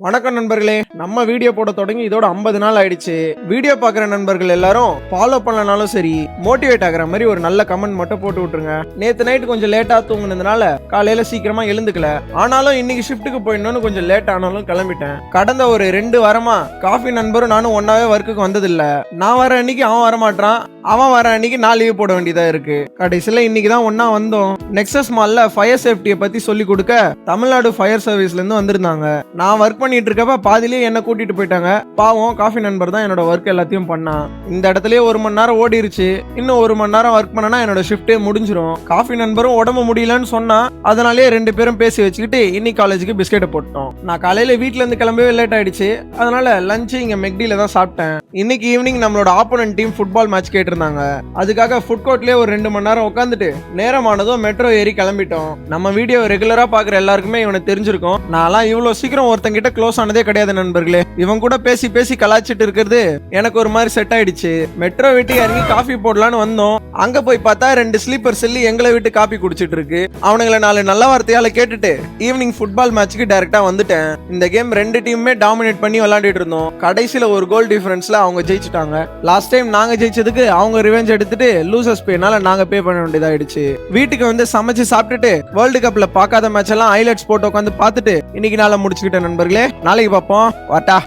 வணக்கம் நண்பர்களே, நம்ம வீடியோ போட தொடங்கி இதோட 50 நாள் ஆயிடுச்சு. வீடியோ பாக்குற நண்பர்கள் எல்லாரும் ஃபாலோ பண்ணலனாலும் சரி, மோட்டிவேட் ஆகுற மாதிரி ஒரு நல்ல கமெண்ட் மட்டும் போட்டு விட்டுருங்க. நேத்து நைட்டு கொஞ்சம் லேட்டா தூங்குனதுனால காலையில சீக்கிரமா எழுந்துக்கல. ஆனாலும் இன்னைக்கு ஷிஃப்ட்டுக்கு போயிடணும்னு கொஞ்சம் லேட் ஆனாலும் கிளம்பிட்டேன். கடந்த ஒரு 2 வாரமா காஃபி நண்பரும் நானும் ஒன்னாவே ஒர்க்குக்கு வந்ததில்ல. நான் வர அன்னைக்கு அவன் வரமாட்டான், அவன் வர அன்னைக்கு நான் லீவ் போட வேண்டியதா இருக்கு. கடைசியில இன்னைக்கு தான் ஒன்னா வந்தோம். நெக்ஸஸ் மால்ல ஃபயர் சேஃப்டியை பத்தி சொல்லி கொடுக்க தமிழ்நாடு ஃபயர் சர்வீஸ்ல இருந்து வந்திருந்தாங்க. நான் ஒர்க் பண்ணிட்டு இருக்கப்ப பாதிலேயே என்ன கூட்டிட்டு போயிட்டாங்க. பாவம் காஃபி நண்பர் தான் என்னோட ஒர்க் எல்லாத்தையும் பண்ணான். இந்த இடத்துலயே 1 மணி நேரம் ஓடிருச்சு. இன்னும் 1 மணி நேரம் ஒர்க் பண்ணனா என்னோட ஷிஃப்டே முடிஞ்சிரும். காஃபி நண்பரும் உடம்பு முடியலன்னு சொன்னா, அதனாலேயே 2 பேரும் பேசி வச்சுக்கிட்டு இன்னைக்கு காலேஜுக்கு பிஸ்கெட்டை போட்டோம். நான் காலையில வீட்ல இருந்து கிளம்பவே லேட் ஆயிடுச்சு. அதனால லஞ்ச் இங்க மெக்டில தான் சாப்பிட்டேன். இன்னைக்கு ஈவினிங் நம்மளோட ஆப்போனன்ட் டீம் ஃபுட்பால் மேட்ச் கேட்டிருந்தாங்க. அதுக்காக ஃபுட் கோர்ட்லயே ஒரு 2 மணி நேரம் உட்காந்துட்டு நேரமானதும் மெட்ரோ ஏறி கிளம்பிட்டோம். நம்ம வீடியோ ரெகுலரா பாக்குற எல்லாருக்குமே இவனை தெரிஞ்சிருக்கும். நான்லாம் இவ்வளவு சீக்கிரம் ஒருத்தங்கிட்ட க்ளோஸ் ஆனதே கிடையாது நண்பர்களே. இவன் கூட பேசி பேசி கலாச்சிட்டு இருக்கிறது எனக்கு ஒரு மாதிரி செட் ஆயிடுச்சு. மெட்ரோ விட்டு இறங்கி காஃபி போடலான்னு வந்தோம். அங்க போய் பார்த்தா 2 ஸ்லீப்பர் செல்லி எங்களை விட்டு காப்பி குடிச்சிட்டு இருக்கு. அவனுங்களை 4 நல்ல வார்த்தையால கேட்டுட்டு ஈவினிங் ஃபுட்பால் மேட்சுக்கு டைரக்டா வந்துட்டேன். இந்த கேம் 2 டீமுமே டாமினேட் பண்ணி விளையாடிட்டு இருந்தோம். கடைசியில ஒரு கோல் டிஃபரன்ஸ்ல அவங்க ஜெயிச்சிட்டாங்க. லாஸ்ட் டைம் நாங்க ஜெயிச்சதுக்கு அவங்க ரிவெஞ்ச் எடுத்துட்டு லூசர்ஸ் பேனால நாங்க பே பண்ண வேண்டியதாயிடுச்சு. வீட்டுக்கு வந்து சமைச்சு சாப்பிட்டுட்டு வேர்ல்டு கப்ல பார்க்காத மேட்ச் எல்லாம் ஹைலைட்ஸ் போட்டு உட்காந்து பார்த்துட்டு இன்னைக்கு நாளை முடிச்சுக்கிட்டேன் நண்பர்களே. நாளைக்கு பார்ப்போம். வாட்டா.